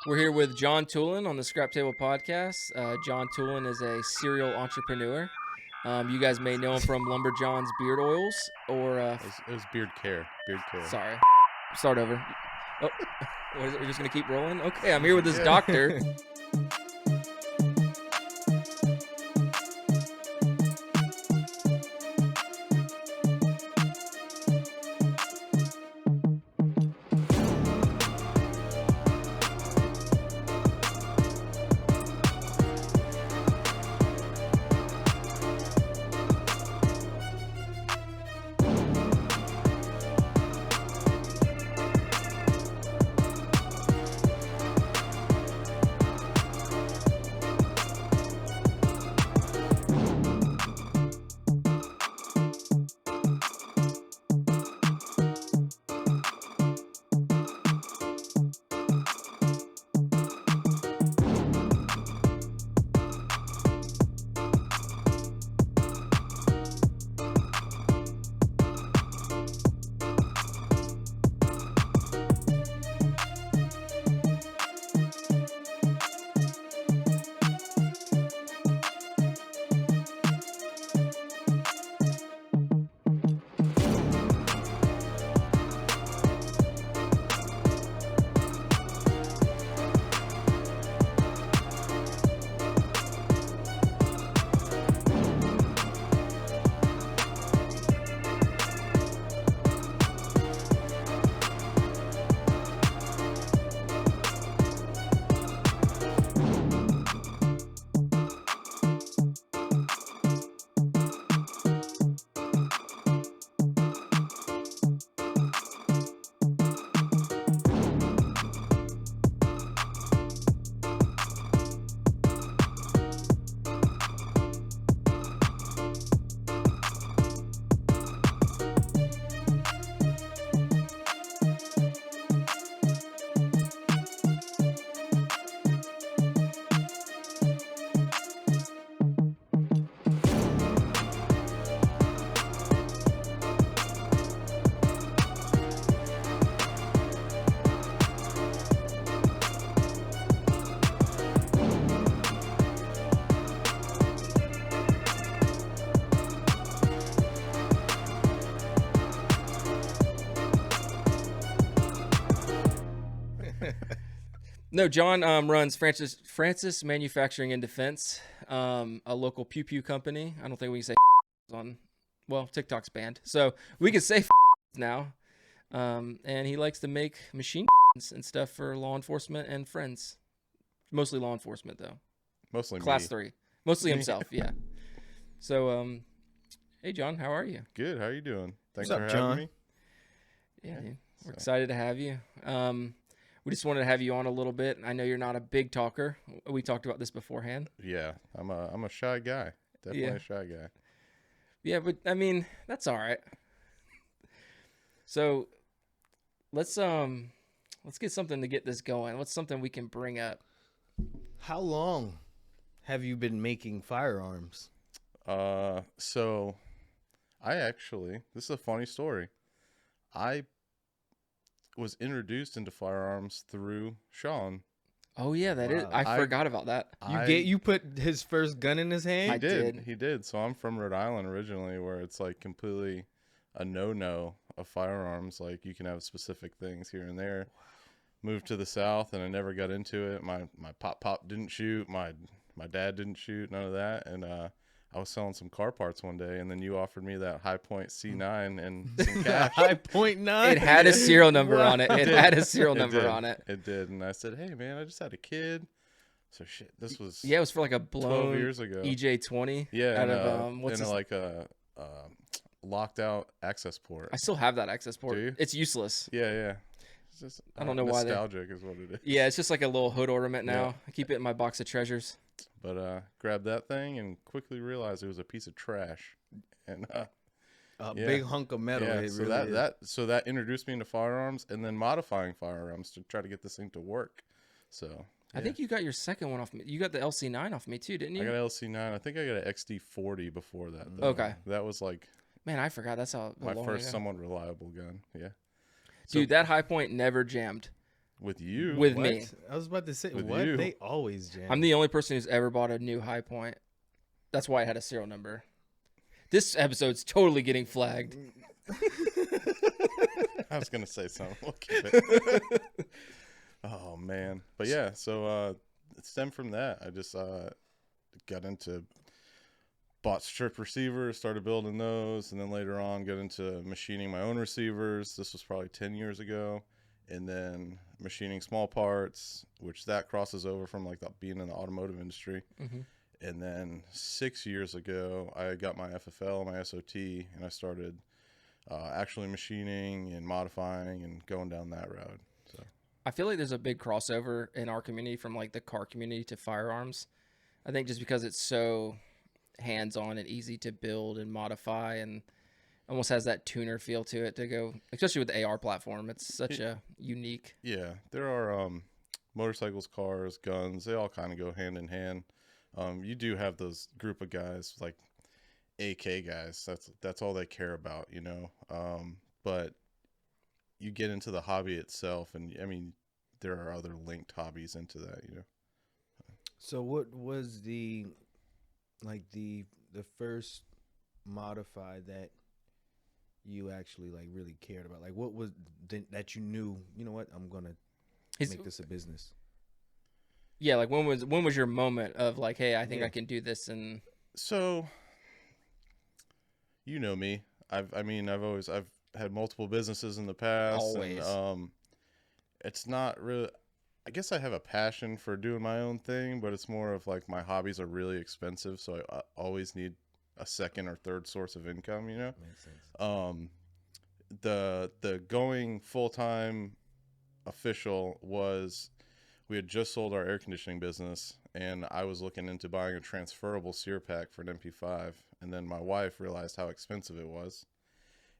We're here with John Toolin on the Scrap Table Podcast. John Toolin is a serial entrepreneur. You guys may know him from Lumberjohn's Beard Oils or... It was Beard Care. Beard Care. Sorry. Start over. Oh, what is it? We're just going to keep rolling? Okay, I'm here with this doctor. No, John runs Francis Manufacturing and Defense, a local pew company. I don't think we can say on, well, TikTok's banned, so we can say now. And he likes to make machine and stuff for law enforcement and friends. Mostly law enforcement, though. Mostly Class me. 3. Mostly himself, yeah. So, hey, John, how are you? Good. How are you doing? Thanks What's for up, having John? me. Yeah, dude. We're excited to have you. We just wanted to have you on a little bit. I know you're not a big talker. We talked about this beforehand. Yeah, I'm a shy guy. Definitely a shy guy. Yeah, but I mean, that's all right. So let's get something to get this going. What's something we can bring up? How long have you been making firearms? So I actually, this is a funny story. I was introduced into firearms through Sean. Oh yeah, that is. Wow. I forgot about that. You put his first gun in his hand? I did. He did. So I'm from Rhode Island originally, where it's like completely a no-no of firearms. Like you can have specific things here and there. Moved to the South, and I never got into it. My pop didn't shoot. My dad didn't shoot. None of that. And I was selling some car parts one day, and then you offered me that High Point C9 and some cash. High Point 9? It had a serial number on it. It had a serial It number did. on it. It did. And I said, hey, man, I just had a kid. So, shit, this was Yeah, it was for like a 12 blown years ago. EJ20. Yeah, Out and, of what's and his... like a locked out access port. I still have that access port. Do you? It's useless. Yeah. It's just, I don't know why they... nostalgic is what it is. Yeah, it's just like a little hood ornament now. Yeah. I keep it in my box of treasures. But grabbed that thing and quickly realized it was a piece of trash. And A Yeah. big hunk of metal. yeah, It so really is. that introduced me into firearms, and then modifying firearms to try to get this thing to work. So I think you got your second one off me. You got the LC9 off me too, didn't I you? got an LC9. I think I got an XD40 before that. Though. Okay. That was like Man, I forgot. That's how my long first ago. somewhat reliable gun. Yeah. So Dude, that high point never jammed. With you? With What? me. I was about to say, With what? you. They always jam. I'm the only person who's ever bought a new High Point. That's why I had a serial number. This episode's totally getting flagged. I was gonna say something. We'll keep it. Oh man, but yeah. So it stemmed from that. I just got into bought strip receivers, started building those, and then later on got into machining my own receivers. This was probably 10 years ago, and then machining small parts, which that crosses over from like being in the automotive industry. Mm-hmm. And then 6 years ago, I got my FFL, my SOT, and I started actually machining and modifying and going down that route. So I feel like there's a big crossover in our community from like the car community to firearms. I think just because it's so hands-on and easy to build and modify and almost has that tuner feel to it to go, especially with the AR platform. It's such a unique. yeah, there are motorcycles, cars, guns. They all kind of go hand in hand. You do have those group of guys like AK guys. That's all they care about, you know. But you get into the hobby itself, and I mean, there are other linked hobbies into that, you know. So what was the first modify that you actually like really cared about? Like what was that you knew, you know what, I'm gonna make this a business? Yeah, like when was your moment of like, hey, I think I can do this? And so, you know me. I've had multiple businesses in the past. Always. And, it's not really. I guess I have a passion for doing my own thing, but it's more of like my hobbies are really expensive, so I always need a second or third source of income. You know. Makes sense. The going full time official was. We had just sold our air conditioning business, and I was looking into buying a transferable sear pack for an MP5. And then my wife realized how expensive it was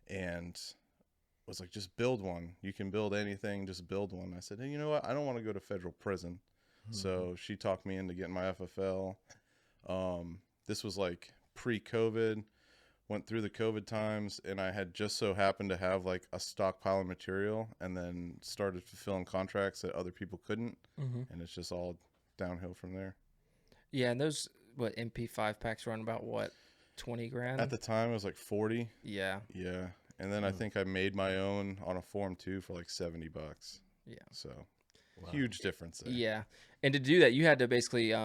and was like, just build one. You can build anything, just build one. I said, hey, you know what? I don't want to go to federal prison. Mm-hmm. So she talked me into getting my FFL. This was like pre-COVID. Went through the COVID times, and I had just so happened to have like a stockpile of material, and then started fulfilling contracts that other people couldn't, and it's just all downhill from there. Yeah, and those MP5 packs run about what, 20 grand? At the time, it was like 40. Yeah. Yeah, and then I think I made my own on a Form 2 for like $70. Yeah. So huge difference there. Yeah, and to do that, you had to basically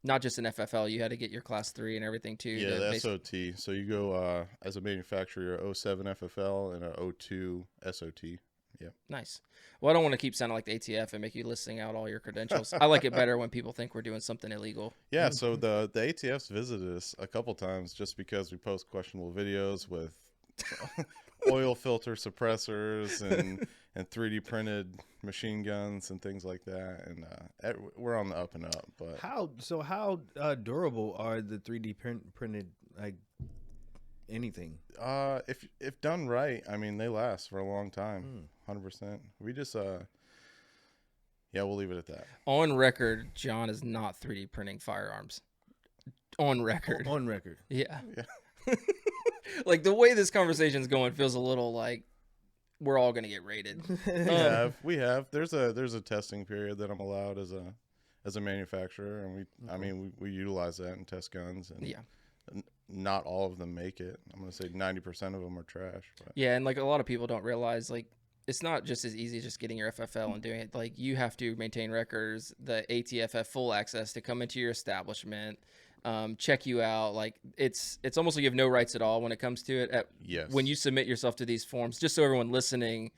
not just an FFL, you had to get your class 3 and everything too. Yeah, the SOT. So you go as a manufacturer, 07 FFL and a 02 SOT. Yeah. Nice. Well, I don't want to keep sounding like the ATF and make you listing out all your credentials. I like it better when people think we're doing something illegal. Yeah, so the ATF's visited us a couple times just because we post questionable videos with oil filter suppressors and 3D printed machine guns and things like that, and we're on the up and up. But how durable are the 3D printed like anything? If done right, I mean, they last for a long time. 100%. We just yeah, we'll leave it at that. On record, John is not 3D printing firearms. On record. On record. Yeah. Like the way this conversation's going feels a little like we're all gonna get raided. We have. There's a testing period that I'm allowed as a manufacturer, and we utilize that and test guns. And yeah. Not all of them make it. I'm gonna say 90% of them are trash. But. Yeah, and like a lot of people don't realize, like it's not just as easy as just getting your FFL and doing it. Like you have to maintain records. The ATF have full access to come into your establishment, check you out. Like it's almost like you have no rights at all when it comes to it. Yes. When you submit yourself to these forms, just so everyone listening,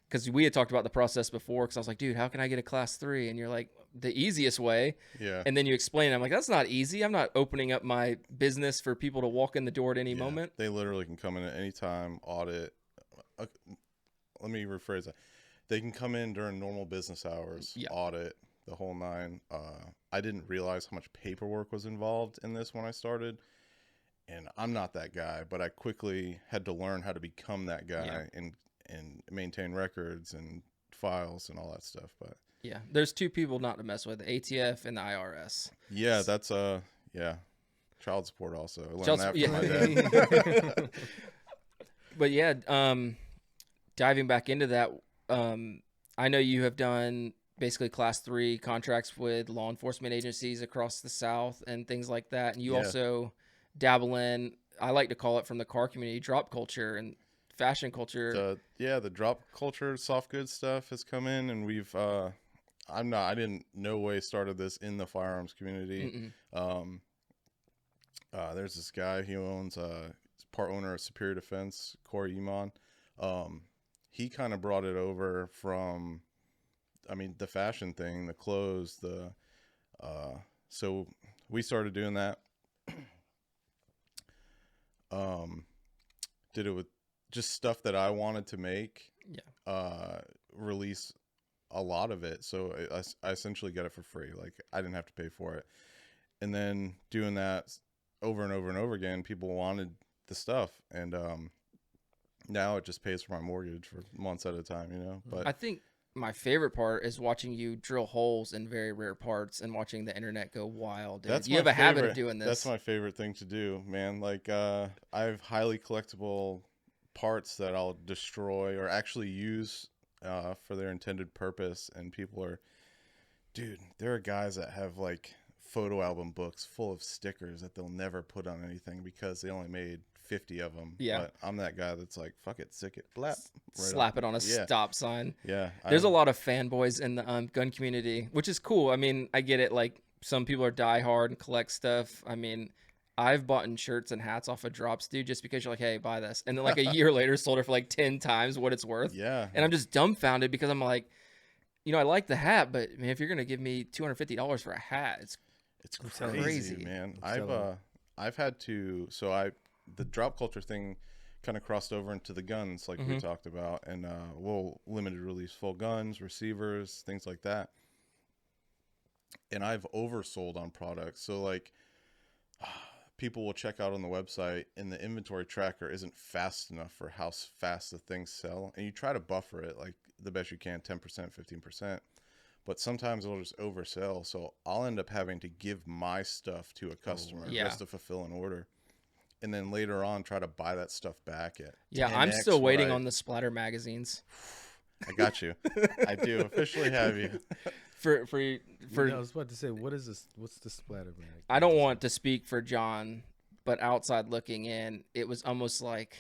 because we had talked about the process before. Because I was like, dude, how can I get a class 3? And you're like, the easiest way. Yeah. And then you explain. I'm like, that's not easy. I'm not opening up my business for people to walk in the door at any moment. They literally can come in at any time, audit. Let me rephrase that. They can come in during normal business hours, audit the whole 9. I didn't realize how much paperwork was involved in this when I started, and I'm not that guy, but I quickly had to learn how to become that guy and maintain records and files and all that stuff. But yeah, there's 2 people not to mess with: the ATF and the IRS. Yeah, that's child support also. I learned that from my dad. But yeah, diving back into that, I know you have done basically class 3 contracts with law enforcement agencies across the South and things like that. And you also dabble in, I like to call it from the car community, drop culture and fashion culture. The drop culture, soft goods stuff has come in, and we've, I didn't no way started this in the firearms community. There's this guy, he owns, he's part owner of Superior Defense, Corey Iman. He kind of brought it over from, I mean, the fashion thing, the clothes, so we started doing that. Did it with just stuff that I wanted to make. Release a lot of it. So I essentially got it for free. Like, I didn't have to pay for it. And then doing that over and over and over again, people wanted the stuff. And now it just pays for my mortgage for months at a time, you know? But I think my favorite part is watching you drill holes in very rare parts and watching the internet go wild. Dude. You have a habit of doing this. That's my favorite thing to do, man. Like, I have highly collectible parts that I'll destroy or actually use for their intended purpose. And people are, dude, there are guys that have like photo album books full of stickers that they'll never put on anything because they only made 50 of them. Yeah. But I'm that guy that's like, fuck it, sick it, blap. Slap it on a stop sign. Yeah. There's a lot of fanboys in the gun community, which is cool. I mean, I get it. Like, some people are diehard and collect stuff. I mean, I've bought shirts and hats off of drops, dude, just because you're like, hey, buy this. And then like a year later, sold it for like 10 times what it's worth. Yeah. And I'm just dumbfounded because I'm like, you know, I like the hat, but man, if you're going to give me $250 for a hat, it's crazy, man. I've had to, the drop culture thing kind of crossed over into the guns, like we talked about, and we'll limited release full guns, receivers, things like that. And I've oversold on products. So like, people will check out on the website and the inventory tracker isn't fast enough for how fast the things sell. And you try to buffer it like the best you can, 10%, 15%. But sometimes it'll just oversell. So I'll end up having to give my stuff to a customer just to fulfill an order. And then later on, try to buy that stuff back at 10x I'm still waiting on the splatter magazines. I got you. I do officially have you. For I was about to say, what is this? What's the splatter mag? I don't want to speak for John, but outside looking in, it was almost like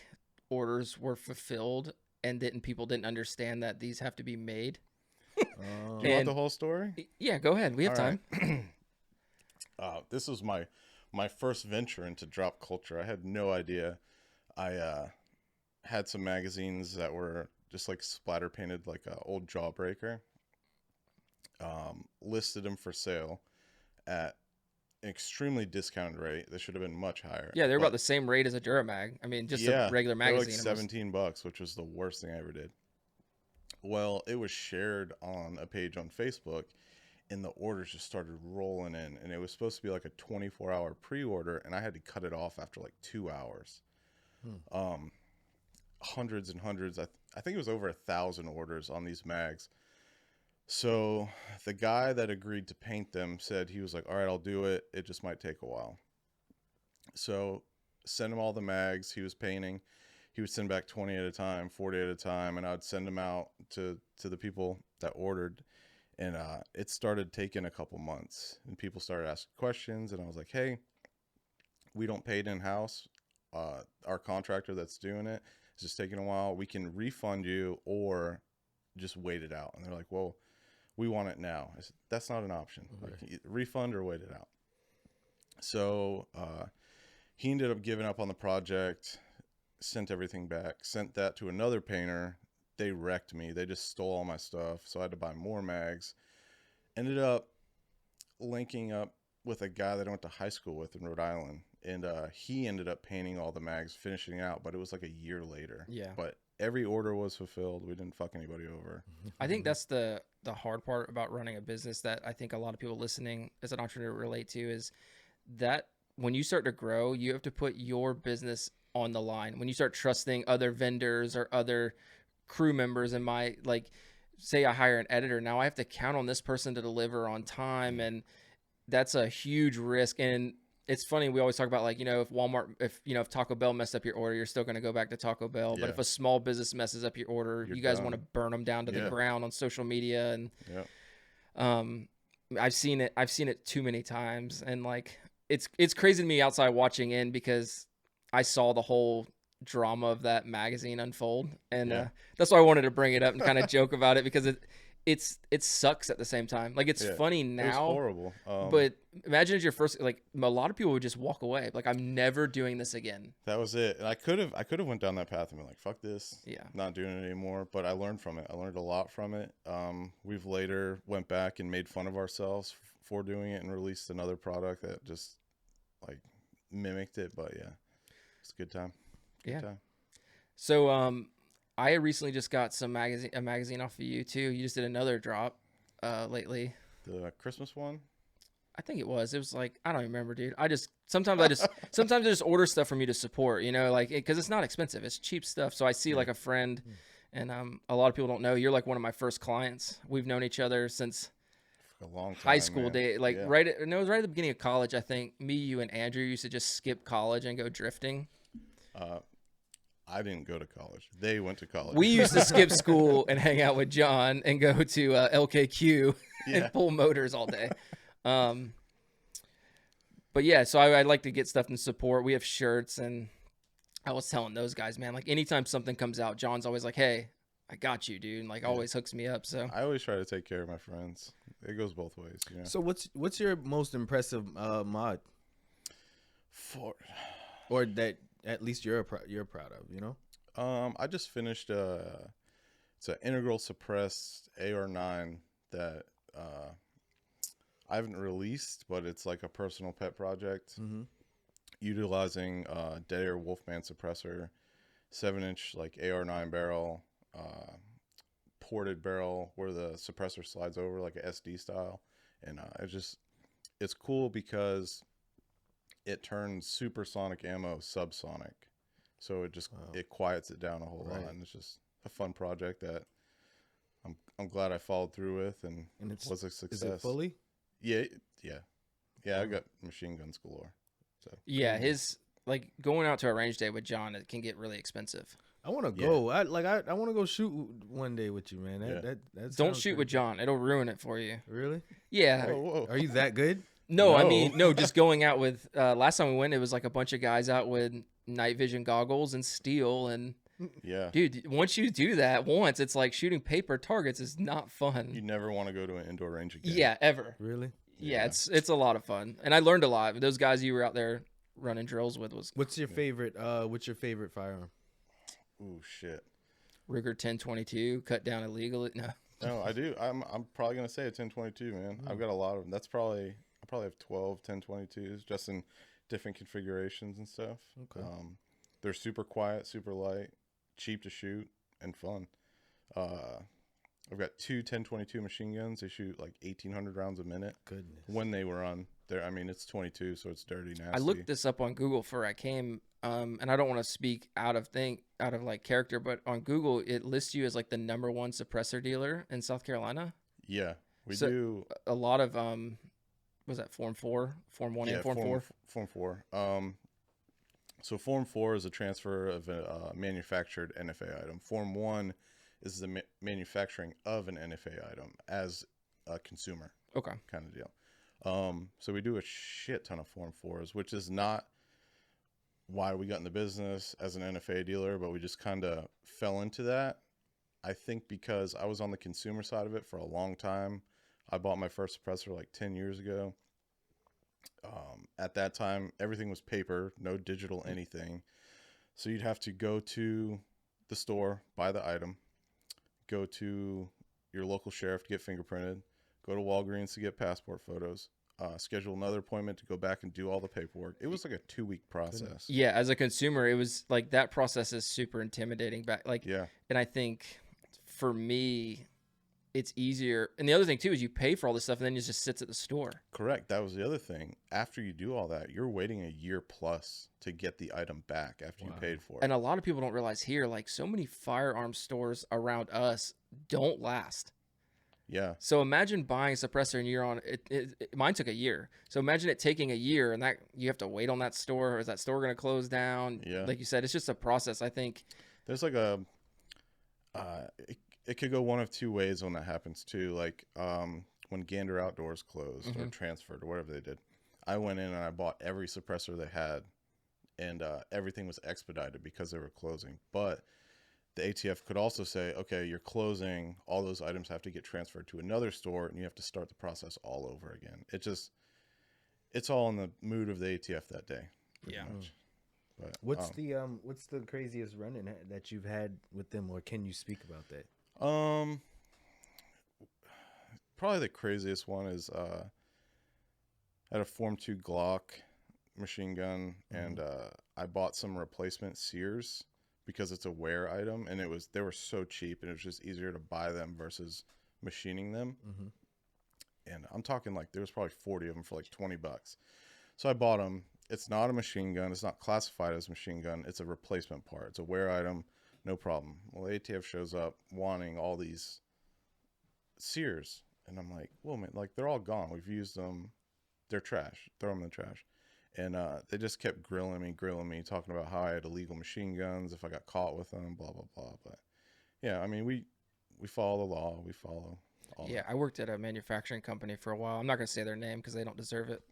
orders were fulfilled and people didn't understand that these have to be made. Do you want the whole story? Yeah, go ahead. We have time. This was my first venture into drop culture. I had no idea. I had some magazines that were just like splatter painted, like an old Jawbreaker. Listed them for sale at an extremely discounted rate. They should have been much higher. Yeah, they're about the same rate as a Duramag. I mean, just a regular magazine. Like $17, which was the worst thing I ever did. Well, it was shared on a page on Facebook, and the orders just started rolling in. And it was supposed to be like a 24-hour pre-order, and I had to cut it off after like 2 hours. Hundreds and hundreds. I think it was over 1,000 orders on these mags. So the guy that agreed to paint them said, he was like, all right, I'll do it. It just might take a while. So send him all the mags he was painting. He would send back 20 at a time, 40 at a time, and I would send them out to the people that ordered. And it started taking a couple months, and people started asking questions. And I was like, hey, we don't pay it in-house. Our contractor that's doing it is just taking a while. We can refund you or just wait it out. And they're like, well, we want it now. I said, that's not an option. Okay. Like, refund or wait it out. So he ended up giving up on the project, sent everything back, sent that to another painter. They wrecked me. They just stole all my stuff. So I had to buy more mags. Ended up linking up with a guy that I went to high school with in Rhode Island. And he ended up painting all the mags, finishing out, but it was like a year later. Yeah. But every order was fulfilled. We didn't fuck anybody over. I think that's the hard part about running a business that I think a lot of people listening as an entrepreneur relate to, is that when you start to grow, you have to put your business on the line. When you start trusting other vendors or other crew members, and say I hire an editor, now I have to count on this person to deliver on time, and that's a huge risk. And it's funny, we always talk about, like, if Taco Bell messed up your order, you're still going to go back to Taco Bell. But if a small business messes up your order, you guys want to burn them down to the ground on social media. And I've seen it too many times, and like it's crazy to me outside watching in, because I saw the whole drama of that magazine unfold, and that's why I wanted to bring it up and kind of joke about it, because it sucks at the same time. Like, it's funny now. It was horrible. But imagine it's your first, like, a lot of people would just walk away. Like, I'm never doing this again. That was it. And I could have went down that path and been like, fuck this. Yeah. Not doing it anymore. But I learned from it. I learned a lot from it. We've later went back and made fun of ourselves for doing it and released another product that just like mimicked it. But yeah, it's a good time. Good time. So, I recently just got a magazine off of you too. You just did another drop lately. The Christmas one? I think it was. It was like, I don't remember, dude. Sometimes I just order stuff from you to support, you know, like, because it's not expensive. It's cheap stuff. So I see like a friend, and a lot of people don't know, you're like one of my first clients. We've known each other since a long time, high school day. Like it was right at the beginning of college. I think me, you, and Andrew used to just skip college and go drifting. I didn't go to college. They went to college. We used to skip school and hang out with John and go to LKQ and pull motors all day. But yeah, so I like to get stuff in support. We have shirts, and I was telling those guys, man, like anytime something comes out, John's always like, hey, I got you, dude. And like always hooks me up. So I always try to take care of my friends. It goes both ways. You know? So what's your most impressive mod? Or that at least you're proud of, you know? I just finished it's an integral suppressed AR9 that I haven't released, but it's like a personal pet project, utilizing Dead Air Wolfman suppressor, 7-inch like AR9 barrel, ported barrel where the suppressor slides over like a SD style, and it's cool because it turns supersonic ammo subsonic, so it quiets it down a whole lot, and it's just a fun project that I'm glad I followed through with, and it was a success. Is it fully? Yeah. I got machine guns galore. So yeah, his like going out to a range day with John, it can get really expensive. I want to go. I want to go shoot one day with you, man. Don't shoot with John; it'll ruin it for you. Really? Yeah. Whoa. Are you that good? No, I mean, no, just going out with, last time we went, it was like a bunch of guys out with night vision goggles and steel. And dude, once you do that once, it's like shooting paper targets is not fun. You never want to go to an indoor range again. Yeah, ever. Really? Yeah, it's a lot of fun. And I learned a lot. Those guys you were out there running drills with was. What's your favorite firearm? Ooh, shit. Ruger 1022, cut down illegally. No, I do. I'm probably going to say a 1022, man. I've got a lot of them. I probably have 12 1022s just in different configurations and stuff. Okay. They're super quiet, super light, cheap to shoot, and fun. I've got 2 1022 machine guns. They shoot like 1,800 rounds a minute. Goodness. When they were on there, I mean, it's 22, so it's dirty, nasty. I looked this up on Google before I came, and I don't want to speak out of like character, but on Google it lists you as like the #1 suppressor dealer in South Carolina. Yeah, we do a lot of was that Form 4, Form 1, and Form 4? Form 4. So Form 4 is a transfer of a manufactured NFA item. Form 1 is the manufacturing of an NFA item as a consumer. Okay. Kind of deal. So we do a shit ton of Form 4s, which is not why we got in the business as an NFA dealer, but we just kind of fell into that. I think because I was on the consumer side of it for a long time. I bought my first suppressor like 10 years ago. At that time, everything was paper, no digital anything. So you'd have to go to the store, buy the item, go to your local sheriff to get fingerprinted, go to Walgreens to get passport photos, schedule another appointment to go back and do all the paperwork. It was like a 2-week process. Yeah, as a consumer, it was like that process is super intimidating. And I think for me, it's easier. And the other thing too is you pay for all this stuff and then it just sits at the store. Correct. That was the other thing. After you do all that, you're waiting a year plus to get the item back after you paid for it. And a lot of people don't realize here, like so many firearm stores around us don't last. Yeah. So imagine buying a suppressor and you're on it. Mine took a year. So imagine it taking a year and that you have to wait on that store. Or is that store going to close down? Yeah. Like you said, it's just a process. I think there's like it could go one of two ways when that happens too. Like when Gander Outdoors closed or transferred or whatever they did, I went in and I bought every suppressor they had, and everything was expedited because they were closing. But the ATF could also say, okay, you're closing, all those items have to get transferred to another store, and you have to start the process all over again. It's all in the mood of the ATF that day, pretty much. But, what's the craziest run-in that you've had with them, or can you speak about that? Probably the craziest one is I had a Form 2 Glock machine gun, and I bought some replacement Sears because it's a wear item, and they were so cheap, and it was just easier to buy them versus machining them. And I'm talking like there was probably 40 of them for like $20. So I bought them. It's not a machine gun. It's not classified as a machine gun. It's a replacement part. It's a wear item. No problem. Well, the ATF shows up wanting all these Sears. And I'm like, well, man, like they're all gone. We've used them. They're trash. Throw them in the trash. And they just kept grilling me, talking about how I had illegal machine guns if I got caught with them, blah, blah, blah. But yeah, I mean, we follow the law. We follow all that. I worked at a manufacturing company for a while. I'm not going to say their name because they don't deserve it.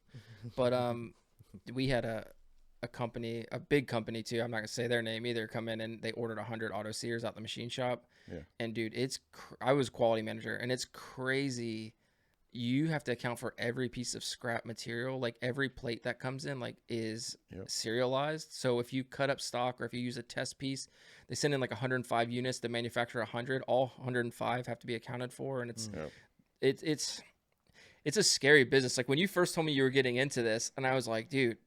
But we had a company, a big company too, I'm not going to say their name either, come in and they ordered 100 auto Sears out the machine shop. Yeah. And dude, I was quality manager, and it's crazy. You have to account for every piece of scrap material. Like every plate that comes in like is serialized. So if you cut up stock or if you use a test piece, they send in like 105 units to manufacture 100. All 105 have to be accounted for, and it's a scary business. Like when you first told me you were getting into this, and I was like, dude,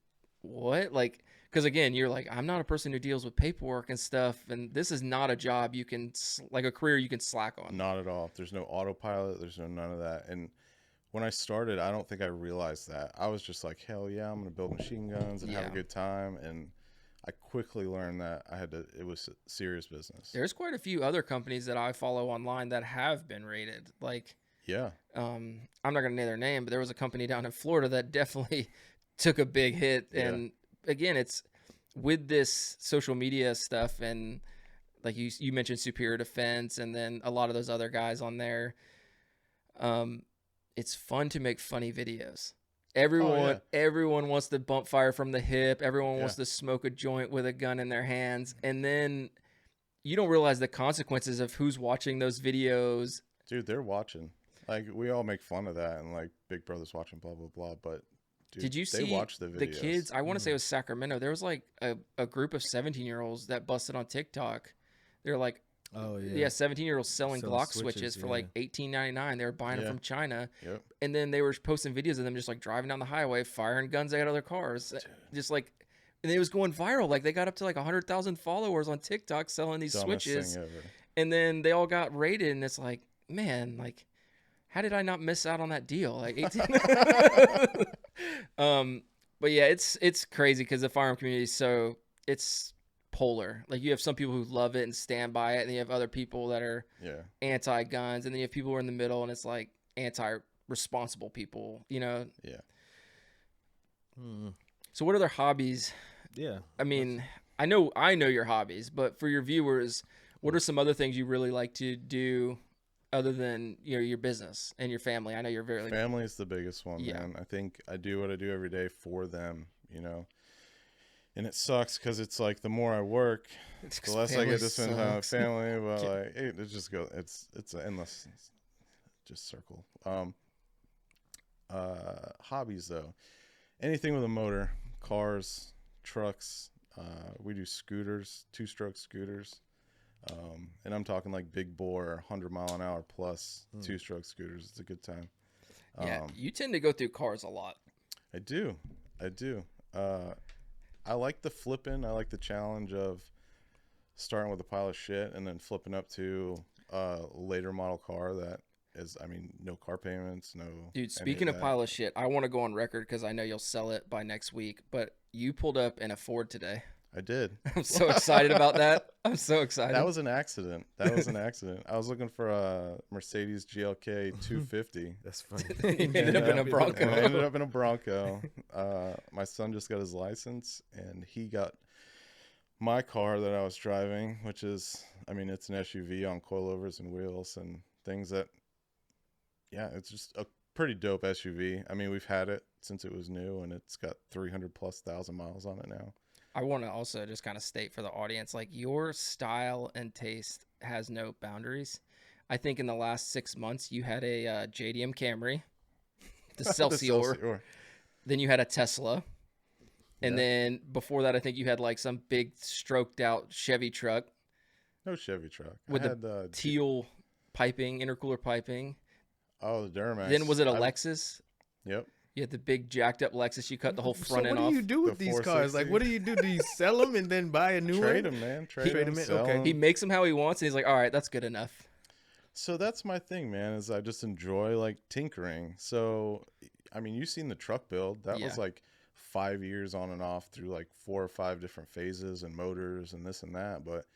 what? Like, because again, you're like, I'm not a person who deals with paperwork and stuff, and this is not a job you can like a career you can slack on. Not at all. There's no autopilot. There's none of that. And when I started, I don't think I realized that. I was just like, hell yeah, I'm going to build machine guns and have a good time. And I quickly learned that it was serious business. There's quite a few other companies that I follow online that have been raided. Like, I'm not going to name their name, but there was a company down in Florida that definitely took a big hit. And again, it's with this social media stuff, and like you mentioned Superior Defense, and then a lot of those other guys on there. It's fun to make funny videos. Everyone wants to bump fire from the hip. Everyone wants to smoke a joint with a gun in their hands. And then you don't realize the consequences of who's watching those videos. Dude, they're watching. Like, we all make fun of that, and like Big Brother's watching, blah, blah, blah. But dude, did you see they watch the videos. The kids? I want to say it was Sacramento. There was like a group of 17-year-olds that busted on TikTok. They're like, 17-year-olds selling Glock switches for like $18.99. They were buying them from China, and then they were posting videos of them just like driving down the highway, firing guns out of their cars, just like, and it was going viral. Like they got up to like 100,000 followers on TikTok selling these switches, and then they all got raided. And it's like, man, like, how did I not miss out on that deal? Like 18. But yeah, it's crazy because the firearm community is it's polar. Like you have some people who love it and stand by it, and then you have other people that are anti-guns, and then you have people who are in the middle, and it's like anti-responsible people, you know? So what other hobbies? I mean, I know your hobbies, but for your viewers, what are some other things you really like to do other than your business and your family? I know you're very family is the biggest one, man. I think I do what I do every day for them, you know. And it sucks because it's like the more I work, the less I get to spend time with family. But like it just goes, it's an endless just circle. Hobbies though, anything with a motor, cars, trucks. We do scooters, 2-stroke scooters, and I'm talking like big bore, 100-mile-an-hour plus 2-stroke scooters. It's a good time. You tend to go through cars a lot. I do. I like the flipping. I like the challenge of starting with a pile of shit and then flipping up to a later model car that is, I mean, no car payments, no. Dude, speaking of pile of shit, I want to go on record because I know you'll sell it by next week, but you pulled up in a Ford today. I did. I'm so excited about that. I'm so excited. That was an accident. I was looking for a Mercedes GLK 250. That's funny. You ended up in a Bronco. I ended up in a Bronco. My son just got his license, and he got my car that I was driving, which is, I mean, it's an SUV on coilovers and wheels and things that, it's just a pretty dope SUV. I mean, we've had it since it was new, and it's got 300,000+ miles on it now. I want to also just kind of state for the audience, like, your style and taste has no boundaries. I think in the last 6 months you had a JDM Camry, the Celsior. Then you had a Tesla. And then before that, I think you had like some big stroked out Chevy truck. No Chevy truck. With the teal piping, intercooler piping. Oh, the Duramax. Then was it a Lexus? Yep. You had the big jacked up Lexus. You cut the whole front end off. What do you do with these cars? Like, what do you do? Do you sell them and then buy a new one? Trade them, man. Trade them. Okay. He makes them how he wants, and he's like, all right, that's good enough. So that's my thing, man, is I just enjoy like tinkering. So, I mean, you've seen the truck build. That was like 5 years on and off through like 4 or 5 different phases and motors and this and that. But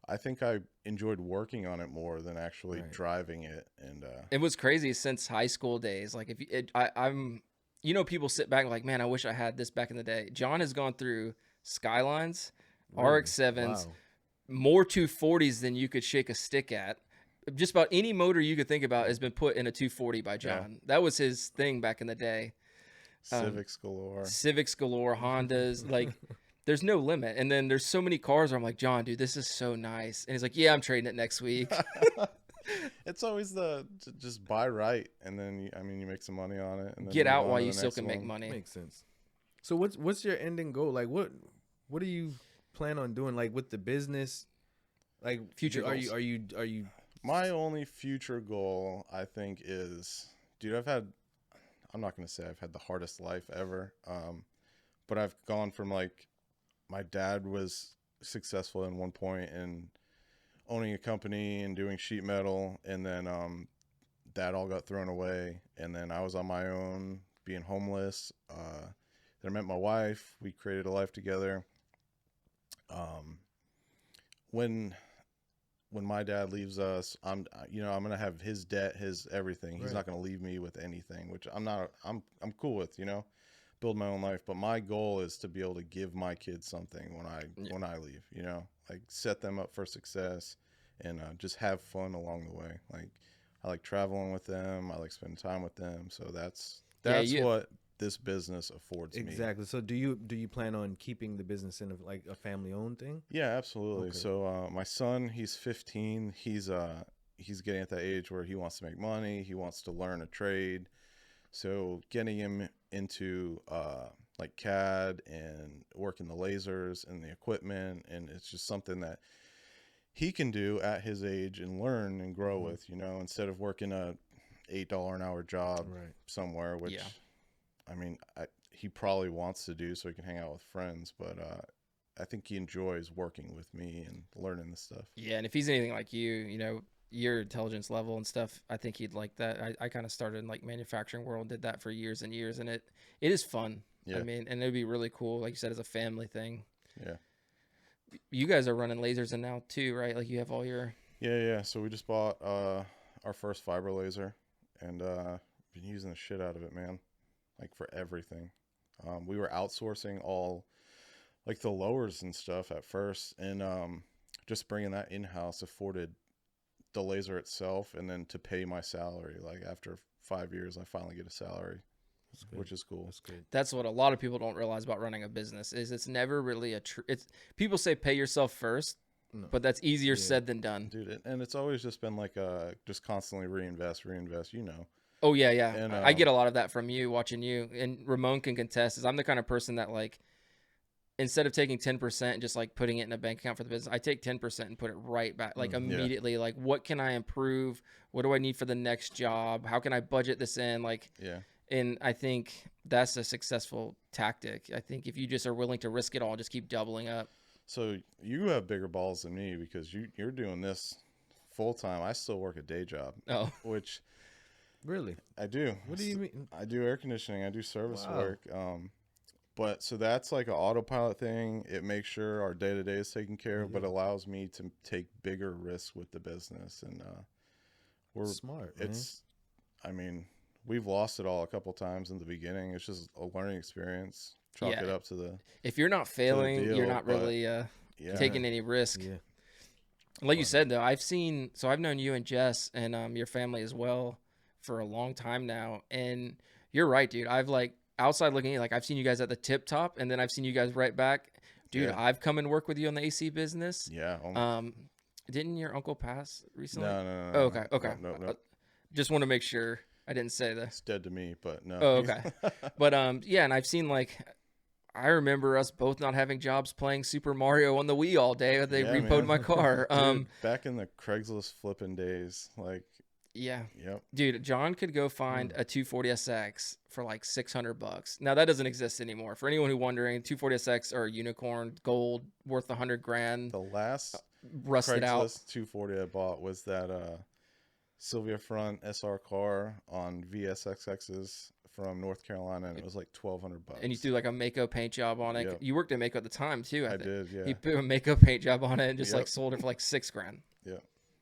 I think I enjoyed working on it more than actually driving it. And it was crazy since high school days. Like, if you, I'm, you know, people sit back and like, man, I wish I had this back in the day. John has gone through Skylines, RX-7s, more 240s than you could shake a stick at. Just about any motor you could think about has been put in a 240 by John. Yeah. That was his thing back in the day. Civics galore, Hondas, like there's no limit. And then there's so many cars where I'm like, John, dude, this is so nice. And he's like, yeah, I'm trading it next week. It's always just buy right, and then you make some money on it, and then get out while you still can make money. Makes sense. So what's your ending goal? Like what do you plan on doing, like with the business? Like future goals. Are you My only future goal, I think, is, dude, I'm not going to say I've had the hardest life ever, but I've gone from, like, my dad was successful at one point in owning a company and doing sheet metal, and then that all got thrown away, and then I was on my own, being homeless. Then I met my wife. We created a life together. When my dad leaves us, I'm going to have his debt, his everything. He's not going to leave me with anything, which I'm cool with, build my own life. But my goal is to be able to give my kids something when I leave, like set them up for success and just have fun along the way. Like I like traveling with them. I like spending time with them. So that's what this business affords me. Exactly. So do you plan on keeping the business in like a family owned thing? Yeah, absolutely. Okay. So my son, he's 15. He's getting at that age where he wants to make money. He wants to learn a trade. So getting him into like CAD and working the lasers and the equipment, and it's just something that he can do at his age and learn and grow with, instead of working a $8 an hour job somewhere, which I mean, he probably wants to do so he can hang out with friends, but I think he enjoys working with me and learning this stuff. Yeah, and if he's anything like you, your intelligence level and stuff, I think he'd like that. I kind of started in like manufacturing world, did that for years and years, and it is fun. Yeah. I mean, and it'd be really cool, like you said, as a family thing. Yeah. You guys are running lasers in now too, right? Like you have all your... Yeah. So we just bought our first fiber laser, and been using the shit out of it, man. Like for everything. We were outsourcing all like the lowers and stuff at first, and just bringing that in-house afforded the laser itself, and then to pay my salary. Like after 5 years, I finally get a salary, which is cool. That's good. That's what a lot of people don't realize about running a business is it's never really it's people say pay yourself first, but that's easier said than done. Dude, and it's always just been like just constantly reinvest, Oh, yeah. And, I get a lot of that from you, watching you. And Ramone can contest, is I'm the kind of person that, like, instead of taking 10% and just, like, putting it in a bank account for the business, I take 10% and put it right back, like, immediately. Yeah. Like, what can I improve? What do I need for the next job? How can I budget this in? Like, and I think that's a successful tactic. I think if you just are willing to risk it all, just keep doubling up. So you have bigger balls than me because you're doing this full-time. I still work a day job. Oh. Which... Really? I do. What do you mean? I do air conditioning. I do service work. But so that's like an autopilot thing. It makes sure our day-to-day is taken care of, but allows me to take bigger risks with the business. And we're smart. I mean, we've lost it all a couple times in the beginning. It's just a learning experience. Chalk it up to the... If you're not failing, you're not really taking any risk. Yeah. Like you said, though, I've known you and Jess and your family as well for a long time now. And you're right, dude. I've like outside looking in, like I've seen you guys at the tip top, and then I've seen you guys right back. Dude, Yeah. I've come and worked with you on the AC business. Yeah. Didn't your uncle pass recently? No. Oh, okay. Okay. No. Just want to make sure I didn't say that. It's dead to me, but no. Oh, okay. But yeah, and I've seen like I remember us both not having jobs playing Super Mario on the Wii all day. They repoed man. my car. Dude, back in the Craigslist flipping days, like. Yeah. Yep. Dude, John could go find a 240SX for like $600. Now that doesn't exist anymore. For anyone who wondering, 240SX or unicorn gold worth $100,000. The last rusted Craigslist out 240 I bought was that Sylvia Front SR car on VSXXs from North Carolina, and it was like $1,200. And you threw like a Mako paint job on it. Yep. You worked at Mako at the time too. I think. did, yeah. He put a Mako paint job on it and just like sold it for like $6,000. Yeah.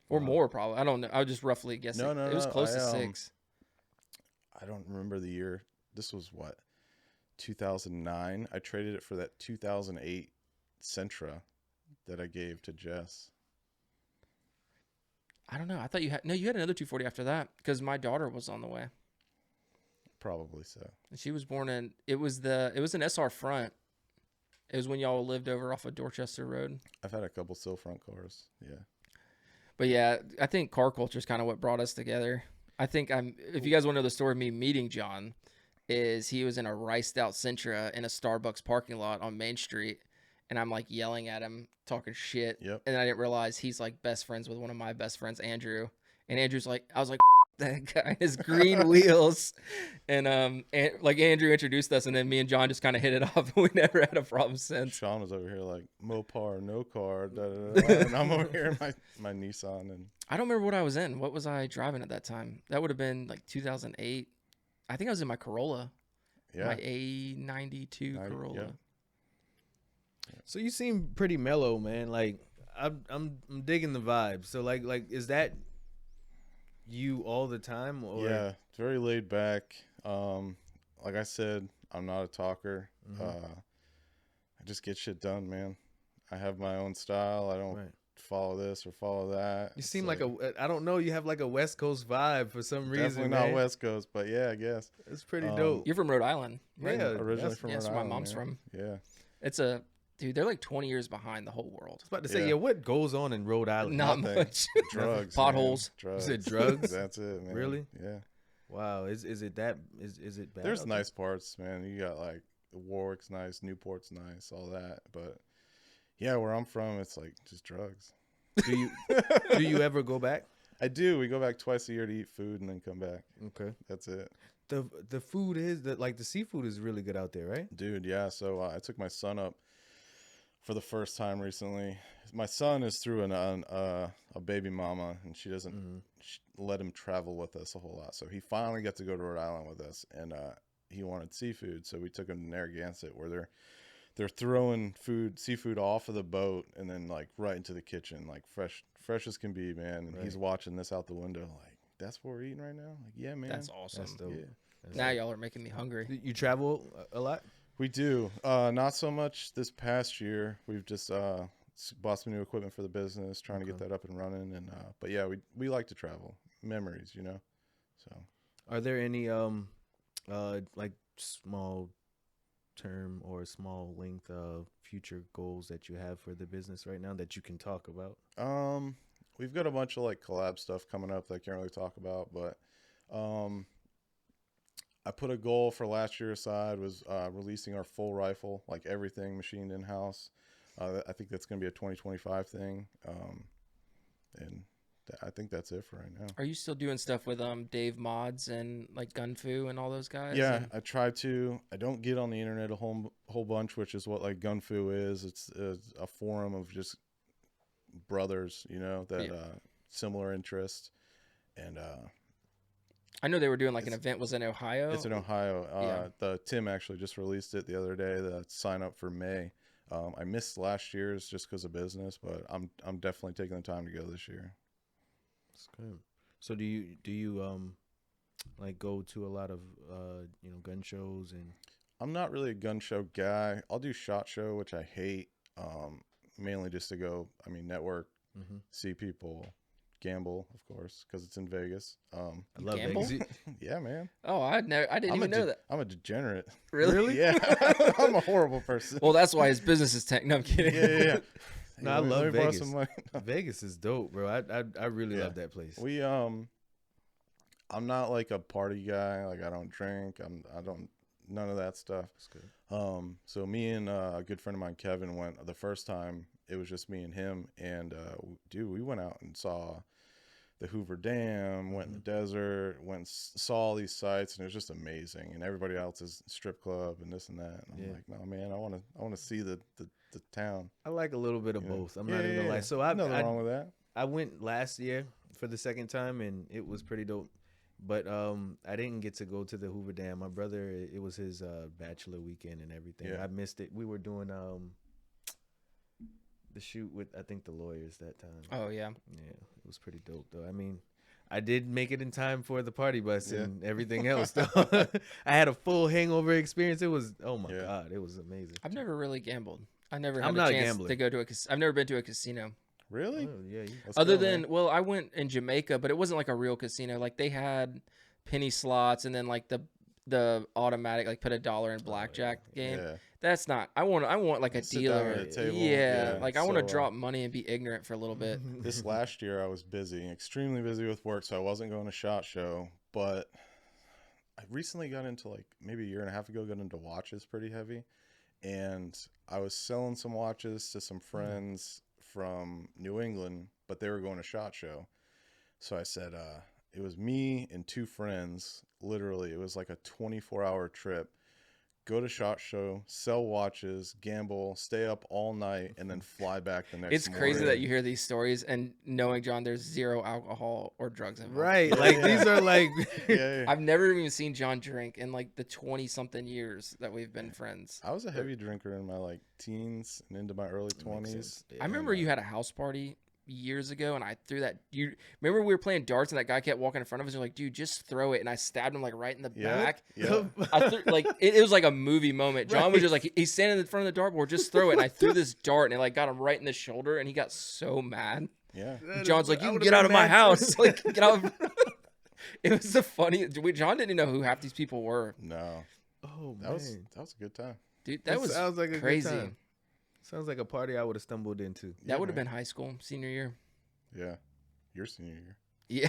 Or more probably. I don't know. I was just roughly guessing. No, it was close to 6. I don't remember the year. This was what, 2009. I traded it for that 2008 Sentra that I gave to Jess. I don't know. I thought you had another 240 after that because my daughter was on the way. Probably so. And she was born in it was an SR front. It was when y'all lived over off of Dorchester Road. I've had a couple still front cars. Yeah. But yeah, I think car culture is kind of what brought us together. I think if you guys want to know the story of me meeting John, is he was in a riced out Sentra in a Starbucks parking lot on Main Street, and I'm like yelling at him, talking shit. Yep. And I didn't realize he's like best friends with one of my best friends, Andrew. And Andrew's like, I was like, that guy, his green wheels. And like Andrew introduced us, and then me and John just kind of hit it off. And we never had a problem since. Sean was over here like Mopar, no car, da, da, da, and I'm over here in my Nissan. And I don't remember what I was in. What was I driving at that time? That would have been like 2008. I think I was in my Corolla. Yeah. My A92 Corolla. Yeah. So you seem pretty mellow, man. Like I'm digging the vibe. So like is that you all the time? Or? Yeah, it's very laid back. Like I said, I'm not a talker. I just get shit done, man. I have my own style. I don't follow this or follow that. You seem like I don't know, you have like a West Coast vibe for some reason. Definitely man. not West Coast, but yeah, I guess. It's pretty dope. You're from Rhode Island, right? Yeah, originally from Rhode that's Island. where my mom's yeah. from. Yeah. It's dude, they're like 20 years behind the whole world. I was about to say, what goes on in Rhode Island? Not Nothing. much. Drugs. Potholes. Man. Drugs. You said drugs? That's it, man. Really? Yeah. Wow. Is it that is it bad? There's nice parts, man. You got like Warwick's nice, Newport's nice, all that. But yeah, where I'm from, it's like just drugs. Do you ever go back? I do. We go back twice a year to eat food and then come back. Okay. That's it. The food is the seafood is really good out there, right? Dude, yeah. So I took my son up for the first time recently. My son is through a baby mama, and she doesn't let him travel with us a whole lot. So he finally got to go to Rhode Island with us, and he wanted seafood. So we took him to Narragansett, where they're throwing seafood off of the boat and then like right into the kitchen, like fresh as can be, man. And he's watching this out the window, like, that's what we're eating right now. Like, yeah, man. That's awesome. That's dope. Yeah. Now y'all are making me hungry. You travel a lot? We do. Not so much this past year. We've just bought some new equipment for the business, trying to get that up and running. And but yeah, we like to travel. Memories, you know. So, are there any like small term or small length future goals that you have for the business right now that you can talk about? We've got a bunch of like collab stuff coming up that I can't really talk about, but I put a goal for last year aside was releasing our full rifle, like everything machined in house. I think that's going to be a 2025 thing, and I think that's it for right now. Are you still doing stuff with Dave Mods and like Gun Fu and all those guys? Yeah, I try to. I don't get on the internet a whole bunch, which is what like Gun Fu is. It's a forum of just brothers, you know, that similar interests, and I know they were doing like an event. Was in Ohio? It's in Ohio. The Tim actually just released it the other day. The sign up for May. I missed last year's just because of business, but I'm definitely taking the time to go this year. That's good. So do you like go to a lot of gun shows? And I'm not really a gun show guy. I'll do SHOT Show, which I hate, mainly just to go. I mean, network, see people, gamble, of course, because it's in Vegas. I love gamble? Vegas. Yeah, man. Oh, I didn't even know that. I'm a degenerate. Really? Yeah. I'm a horrible person. Well, that's why his business is tank. No, I'm kidding. Yeah. No, Hey, I let love me borrow Vegas. some money. Vegas is dope, bro. I really Yeah. love that place. We I'm not like a party guy. Like I don't drink. I don't none of that stuff. That's good. So me and a good friend of mine, Kevin, went the first time. It was just me and him, and dude, we went out and saw the Hoover Dam, went in the desert, saw all these sites, and it was just amazing. And everybody else's strip club and this and that. And I'm like, no, man, I want to see the town. I like a little bit of both. I'm Yeah, not even gonna yeah. lie. So Nothing wrong with that. I went last year for the second time, and it was pretty dope. But I didn't get to go to the Hoover Dam. My brother, it was his bachelor weekend and everything. Yeah. I missed it. We were doing the shoot with, I think, the lawyers that time. Oh yeah. Yeah, it was pretty dope though. I mean, I did make it in time for the party bus Yeah. and everything else though. I had a full hangover experience. It was, oh my Yeah. God, it was amazing. I've never really gambled. I never I'm had not a a chance gambler. to go to a. I've never been to a casino. Really? Oh, yeah, Let's Other go, than man. well, I went in Jamaica, but it wasn't like a real casino. Like they had penny slots and then like the automatic like put $1 in blackjack game. Yeah. That's not. I want like a Sit down dealer. at a table. Yeah, Yeah, like I want to so, drop money and be ignorant for a little bit. This last year I was busy, extremely busy with work, so I wasn't going to SHOT Show. But I recently got into, like maybe a year and a half ago, got into watches pretty heavy, and I was selling some watches to some friends from New England, but they were going to SHOT Show. So I said, it was me and two friends. Literally, it was like a 24-hour trip. Go to SHOT Show, sell watches, gamble, stay up all night, and then fly back the next It's morning. crazy that you hear these stories and knowing, John, there's zero alcohol or drugs involved. Right, like these are like Yeah. I've never even seen John drink in like the 20-something years that we've been friends. I was a heavy drinker in my like teens and into my early 20s. I remember you had a house party years ago, and I threw that. You remember we were playing darts, and that guy kept walking in front of us. You're like, dude, just throw it, and I stabbed him like right in the back. Yeah. I threw, like it was like a movie moment. John was just like he's standing in front of the dartboard, just throw it, and I threw this dart, and it like got him right in the shoulder, and he got so mad. Yeah. John's like, you can get out of my house, like get out. It was the funny. John didn't even know who half these people were, No. Oh That man, was a good time. dude. That was sounds like a crazy. Good time. Sounds like a party I would have stumbled into. That would have been high school, senior year. Yeah. Your senior year. Yeah.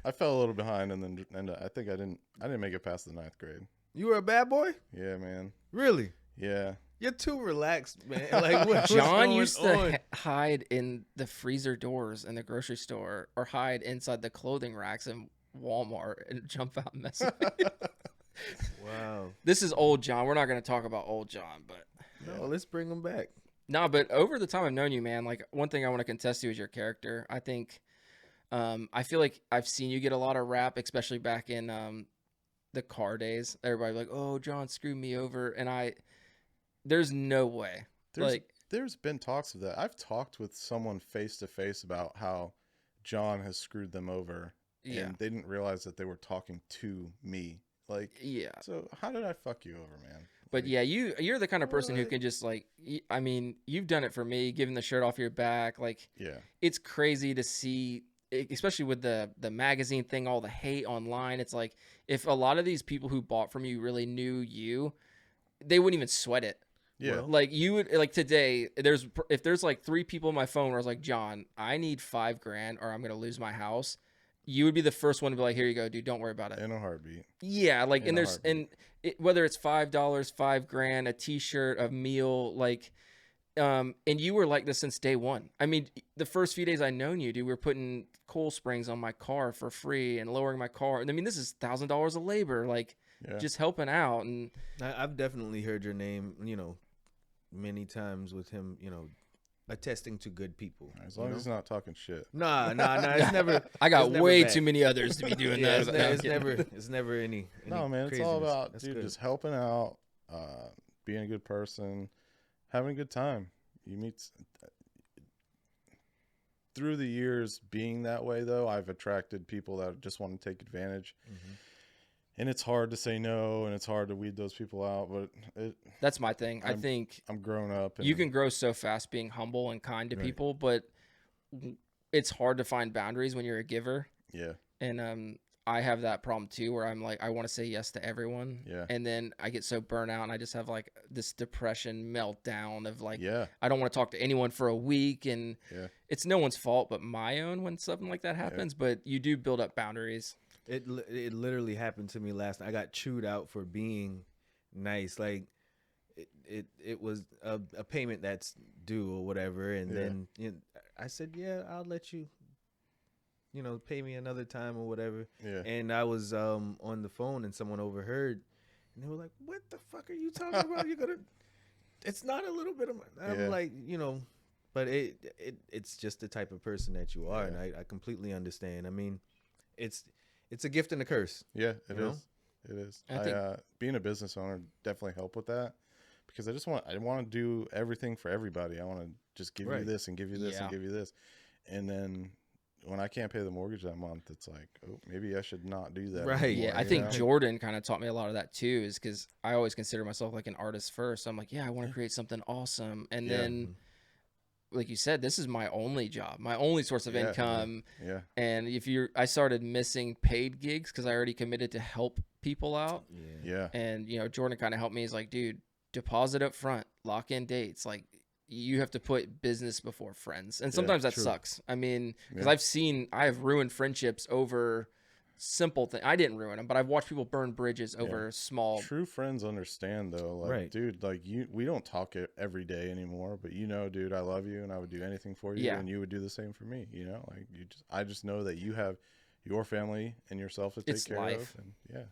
I fell a little behind and I think I didn't make it past the 9th grade. You were a bad boy, Yeah, man. really? Yeah. You're too relaxed, man. Like what's John going used on? to hide in the freezer doors in the grocery store or hide inside the clothing racks in Walmart and jump out and mess with me. Wow. This is old John. We're not going to talk about old John, but No, let's bring him back. no, but over the time I've known you, man, like one thing I want to contest to is your character. I think, I feel like I've seen you get a lot of rap, especially back in the car days. Everybody like, oh, John screwed me over. And there's no way. There's been talks of that. I've talked with someone face to face about how John has screwed them over. Yeah. And they didn't realize that they were talking to me. Like, Yeah. so how did I fuck you over, man? But yeah, you're the kind of person who What? can just like, I mean, you've done it for me, giving the shirt off your back. Like, Yeah. it's crazy to see, especially with the magazine thing, all the hate online. It's like, if a lot of these people who bought from you really knew you, they wouldn't even sweat it. Yeah. Well, Like you would, like today, if there's like 3 people on my phone where I was like, John, I need $5,000 or I'm going to lose my house. You would be the first one to be like, here you go, dude. Don't worry about it. In a heartbeat. Yeah, like, In and a there's, heartbeat. whether it's $5, $5,000, a T-shirt, a meal, like, and you were like this since day one. I mean, the first few days I known you, dude, we were putting coal springs on my car for free and lowering my car. And I mean, this is $1,000 of labor, like, Yeah. just helping out. And I've definitely heard your name, many times with him, attesting to good people. As long as he's not talking shit. Nah. It's never. I got it's never way bad. too many others to be doing Yeah, that. it's never any. No, man, it's all craziness. about, That's dude, good. just helping out, being a good person, having a good time. You meet through the years being that way, though, I've attracted people that just want to take advantage. Mhm. And it's hard to say no, and it's hard to weed those people out, but That's my thing. I think I'm grown up. And you can grow so fast being humble and kind to Right. people, but it's hard to find boundaries when you're a giver. Yeah. And I have that problem too, where I'm like, I want to say yes to everyone. Yeah. And then I get so burnt out and I just have like this depression meltdown of like, Yeah. I don't want to talk to anyone for a week. And Yeah. it's no one's fault but my own when something like that happens. But you do build up boundaries. It literally happened to me last night. I got chewed out for being nice. Like it was a payment that's due or whatever. And then I said, yeah, I'll let you, pay me another time or whatever. Yeah. And I was on the phone and someone overheard and they were like, what the fuck are you talking about? It's not a little bit of my, I'm like, but it's just the type of person that you are. And I completely understand. I mean, it's a gift and a curse. Yeah, it is. It is. I think being a business owner definitely helped with that because I want to do everything for everybody. I want to just give you this and give you this and give you this. And then when I can't pay the mortgage that month, it's like, oh, maybe I should not do that. Right. anymore, Yeah, I think Jordan kind of taught me a lot of that too, is because I always consider myself like an artist first. So I'm like, I want to create something awesome. And then, like you said, this is my only job, my only source of income. Yeah. And I started missing paid gigs because I already committed to help people out. Yeah. And, Jordan kind of helped me. He's like, dude, deposit up front, lock in dates. Like, you have to put business before friends. And sometimes that sucks. I mean, because I have ruined friendships over simple things. I didn't ruin them, but I've watched people burn bridges over small. True friends understand though. Like, dude, like we don't talk every day anymore, but dude, I love you and I would do anything for you and you would do the same for me. Like I just know that you have your family and yourself to take care of. And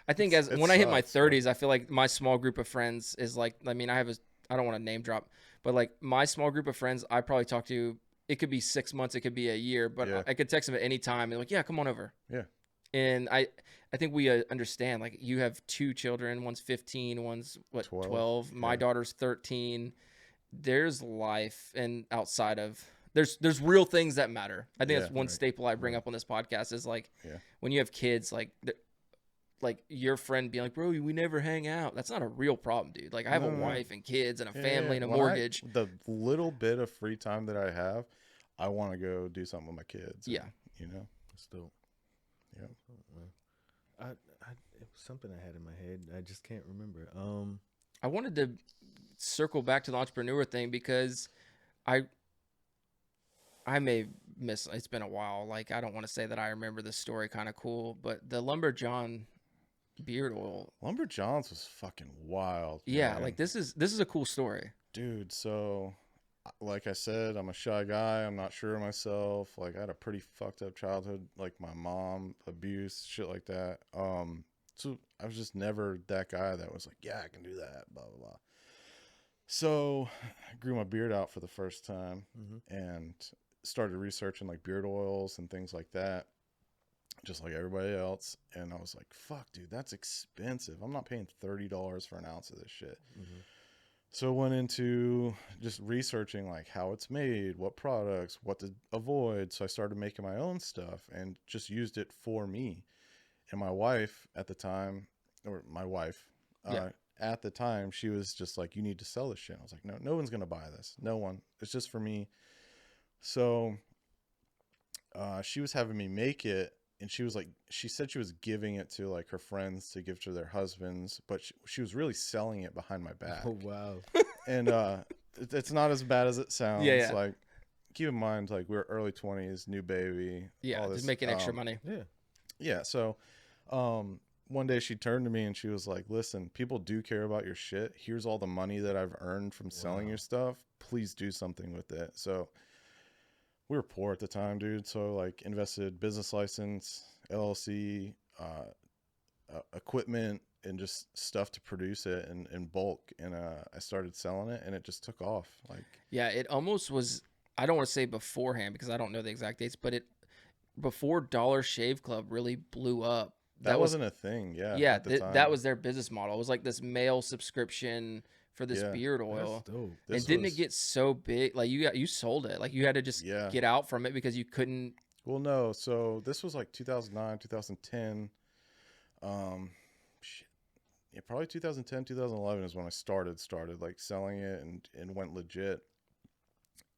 I think when I hit my 30s, I feel like my small group of friends is like, I mean, I don't want to name drop, but like my small group of friends, I probably talk to, it could be 6 months, it could be a year, but I could text them at any time and like, come on over. Yeah. And I think we understand, like, you have 2 children, one's 15, one's 12. My daughter's 13. There's life, and outside of there's real things that matter. I think that's one staple I bring up on this podcast is like when you have kids, like your friend being like, bro, we never hang out. That's not a real problem, dude. Like I have a wife and kids and a family and a mortgage. The little bit of free time that I have, I want to go do something with my kids. That's dope. Yeah. It was something I had in my head. I just can't remember. I wanted to circle back to the entrepreneur thing because I may miss. It's been a while. Like I don't want to say that I remember the story kind of cool, but the Lumberjohn beard oil. Lumberjohn's was fucking wild. Yeah, man. like this is a cool story, dude. So like I said, I'm a shy guy. I'm not sure of myself. Like I had a pretty fucked up childhood, like my mom, abuse, shit like that. So I was just never that guy that was like, yeah, I can do that, blah, blah, blah. So I grew my beard out for the first time and started researching like beard oils and things like that, just like everybody else. And I was like, fuck, dude, that's expensive. I'm not paying $30 for an ounce of this shit. So I went into just researching like how it's made, what products, what to avoid. So I started making my own stuff and just used it for me. And my wife at the time, at the time, she was just like, you need to sell this shit. I was like, no one's going to buy this. No one. It's just for me. So she was having me make it. And she was like, she said she was giving it to like her friends to give to their husbands, but she was really selling it behind my back. Oh, wow. And it's not as bad as it sounds. Yeah. Like, keep in mind, like we're early 20s, new baby. Yeah, all this, just making extra money. Yeah. So one day she turned to me and she was like, listen, people do care about your shit. Here's all the money that I've earned from selling your stuff. Please do something with it. So we were poor at the time, dude. So like invested business license, LLC, equipment, and just stuff to produce it in bulk. And I started selling it and it just took off. Like, yeah, it almost was, I don't want to say beforehand because I don't know the exact dates, but before Dollar Shave Club really blew up. That wasn't a thing. Yeah. Yeah. That was their business model. It was like this mail subscription for this beard oil. That's dope. And didn't it get so big? Like you sold it. Like you had to just get out from it because you couldn't. Well, no. So this was like 2009, 2010. Yeah, probably 2010, 2011 is when I started like selling it and went legit.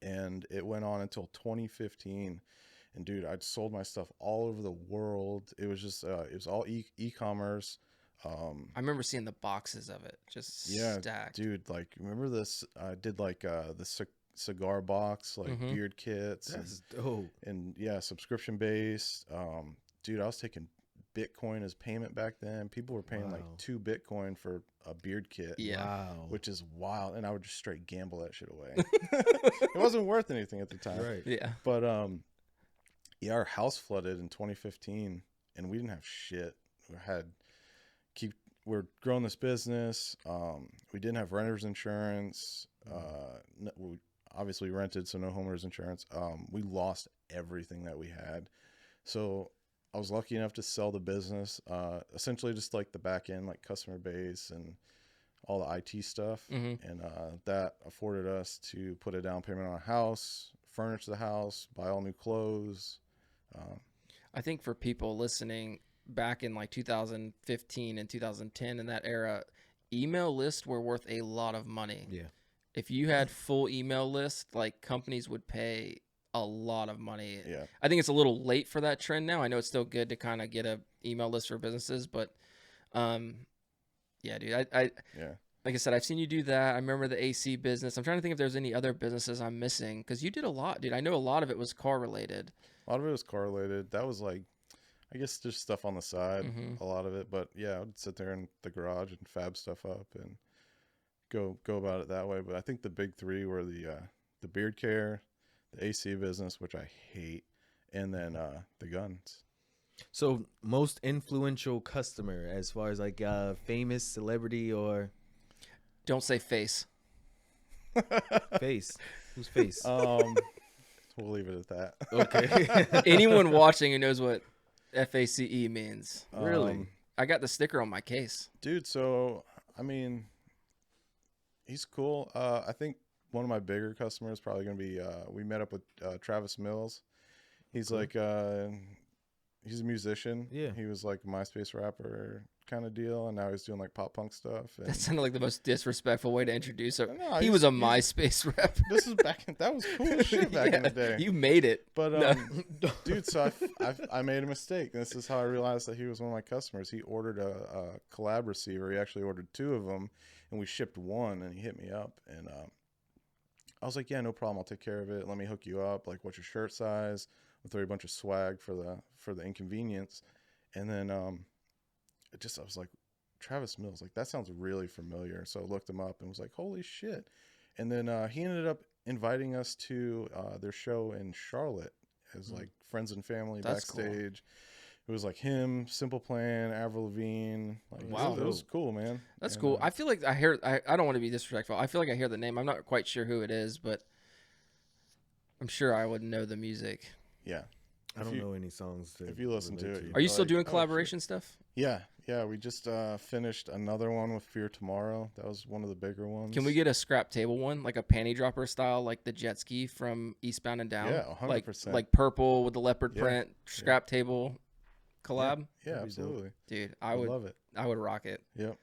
and it went on until 2015. And dude, I'd sold my stuff all over the world. It was just it was all e-commerce. I remember seeing the boxes of it just Yeah, stacked. dude, like remember this? I did like the cigar box, like beard kits. That's dope. And yeah, subscription based. Dude, I was taking Bitcoin as payment back then. People were paying like 2 Bitcoin for a beard kit. Yeah. Wow. Which is wild. And I would just straight gamble that shit away. It wasn't worth anything at the time. Right. Yeah. But yeah, our house flooded in 2015 and we didn't have shit. We're growing this business. We didn't have renter's insurance. We obviously rented, so no homeowner's insurance. We lost everything that we had. So I was lucky enough to sell the business, essentially just like the back end, like customer base and all the IT stuff. And that afforded us to put a down payment on a house, furnish the house, buy all new clothes. I think for people listening back in like 2015 and 2010 in that era, email lists were worth a lot of money. Yeah. If you had full email list, like companies would pay a lot of money. Yeah. I think it's a little late for that trend now. I know it's still good to kind of get a email list for businesses, but yeah, dude, I like I said, I've seen you do that. I remember the AC business. I'm trying to think if there's any other businesses I'm missing because you did a lot, dude. I know a lot of it was car related. A lot of it was car related. That was like, I guess just stuff on the side, a lot of it. But yeah, I would sit there in the garage and fab stuff up and go about it that way. But I think the big 3 were the beard care, the AC business, which I hate, and then the guns. So most influential customer as far as like famous celebrity or Don't say face. face. Who's face? We'll leave it at that. Okay. Anyone watching who knows what FACE means. Really? I got the sticker on my case. Dude, so I mean, he's cool. I think one of my bigger customers is probably going to be we met up with Travis Mills. He's like he's a musician. Yeah. He was like a MySpace rapper kind of deal, and now he's doing like pop punk stuff. And That sounded like the most disrespectful way to introduce her. No, He was a MySpace rapper. this is that was cool as shit back in the day. You made it. But No. dude, so I made a mistake. This is how I realized that he was one of my customers. He ordered a collab receiver. He actually ordered 2 of them, and we shipped 1. And he hit me up, and I was like, "Yeah, no problem. I'll take care of it. Let me hook you up. Like, what's your shirt size? I'll throw you a bunch of swag for the inconvenience." And then I was like, Travis Mills, like that sounds really familiar. So I looked him up and was like, holy shit. And then he ended up inviting us to their show in Charlotte as like friends and family. That's cool. Backstage. It was like him, Simple Plan, Avril Lavigne. Like, Wow. it was cool, man. That's And, cool. I feel like I don't want to be disrespectful. I feel like I hear the name. I'm not quite sure who it is, but I'm sure I would know the music. yeah. I don't know any songs. If you listen to it, Are you Like, still doing oh, shit. collaboration stuff? Yeah. We just finished another one with Fear Tomorrow. That was one of the bigger ones. Can we get a scrap table one, like a panty dropper style, like the jet ski from Eastbound and Down? Yeah, 100%. Like purple with the leopard Yeah. print scrap table collab. Yeah, That'd be dope. absolutely. Dude, I love it. I would rock it. Yep.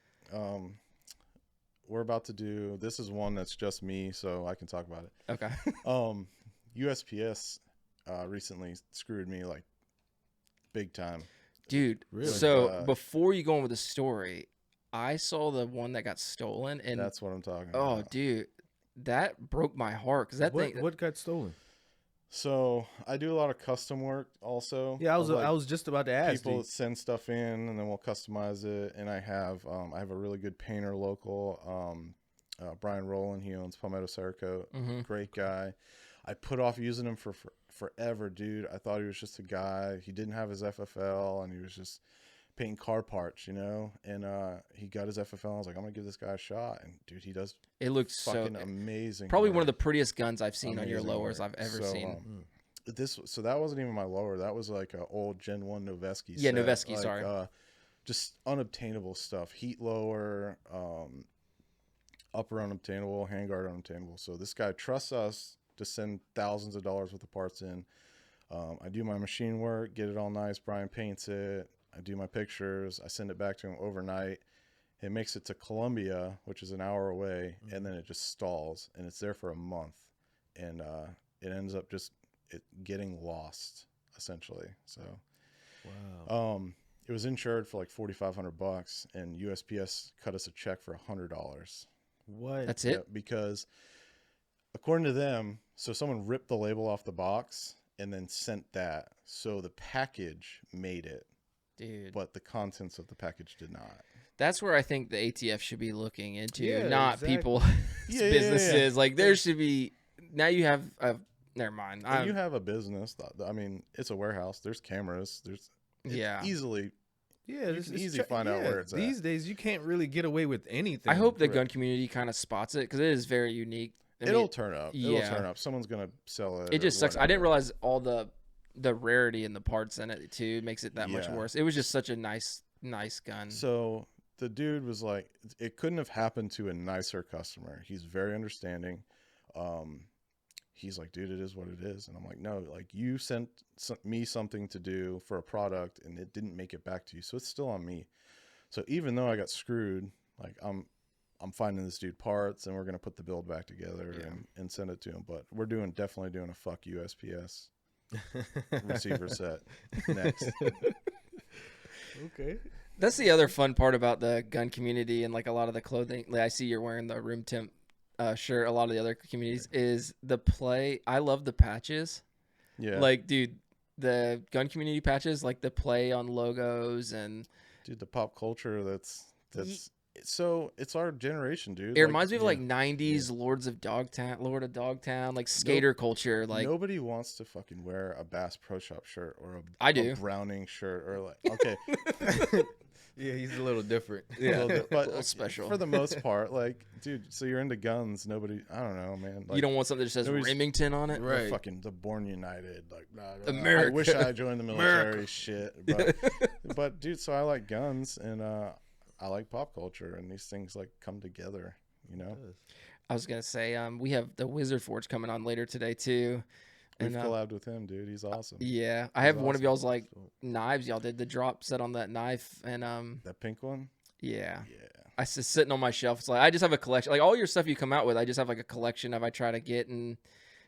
We're about to do. This is one that's just me, so I can talk about it. Okay. USPS recently screwed me like big time. Dude, Really? so before you go on with the story, I saw the one that got stolen, and That's what I'm talking oh, about. dude, that broke my heart because that thing. What got stolen? So I do a lot of custom work also. Yeah, of, like, I was just about to ask. people that send stuff in, and then we'll customize it. And I have a really good painter local, Brian Rowland. He owns Palmetto Cerakote. Great guy. I put off using him for forever, dude. I thought he was just a guy. He didn't have his FFL, and he was just painting car parts, you know. And he got his FFL. I was like, I'm gonna give this guy a shot. And dude, he does. It looked so fucking amazing. probably work. one of the prettiest guns I've seen on your Amazing lowers work. I've ever So, seen. So that wasn't even my lower. That was like an old Gen 1 Noveski. Yeah, set. Noveski, Like, sorry. Just unobtainable stuff. Heat lower, upper unobtainable, handguard unobtainable. So this guy trusts us to send thousands of dollars worth of parts in. I do my machine work, get it all nice. Brian paints it. I do my pictures. I send it back to him overnight. It makes it to Columbia, which is an hour away, and then it just stalls, and it's there for a month. and it ends up just getting lost essentially. So Wow. it was insured for like $4,500, and USPS cut us a check for $100. What? That's it? Yeah, because according to them, so someone ripped the label off the box and then sent that. So the package made it, Dude. but the contents of the package did not. That's where I think the ATF should be looking into, Yeah, not exactly. people's Yeah, businesses. Like there should be. Now you have. Never mind. And you have a business. I mean, it's a warehouse. There's cameras. There's easily. Yeah, You can easily find out where it's at. These days, you can't really get away with anything. I hope the Correct. gun community kind of spots it because it is very unique. It'll turn up. It'll yeah. turn up. Someone's gonna sell it. It just or sucks. I whatever. didn't realize all the rarity in the parts in it too makes it that much Yeah. worse. It was just such a nice gun. So the dude was like, it couldn't have happened to a nicer customer. He's very understanding. He's like, dude, it is what it is. And I'm like, no, like you sent me something to do for a product and it didn't make it back to you. So it's still on me. So even though I got screwed, like I'm finding this dude parts and we're going to put the build back together and send it to him. But we're definitely doing a fuck USPS receiver set next. Okay. That's the other fun part about the gun community and like a lot of the clothing. Like I see you're wearing the room temp shirt. A lot of the other communities is the play. I love the patches. Yeah. Like, dude, the gun community patches, like the play on logos and Dude, the pop culture so it's our generation, dude. it reminds me of like 90s Lord of Dogtown, like skater culture. Like nobody wants to fucking wear a Bass Pro Shop shirt or I do. a Browning shirt or like okay. Yeah, he's a little different. A little bit, but little special. for the most part. Like, dude, so you're into guns. Nobody, I don't know, man. Like, you don't want something that says nobody's- Remington on it. Right. fucking the Born United, like blah, blah, blah. America. I wish I joined the military. America. Shit, but dude, so I like guns and I like pop culture, and these things like come together, you know. I was gonna say, we have the Wizard Forge coming on later today too. We've And, collabed with him, dude. He's awesome. Yeah, I He's have one of awesome. y'all's like knives. Y'all did the drop set on that knife, and That pink one. yeah, Yeah. I just sitting on my shelf. It's like I just have a collection, like all your stuff you come out with. I just have like a collection of I try to get, and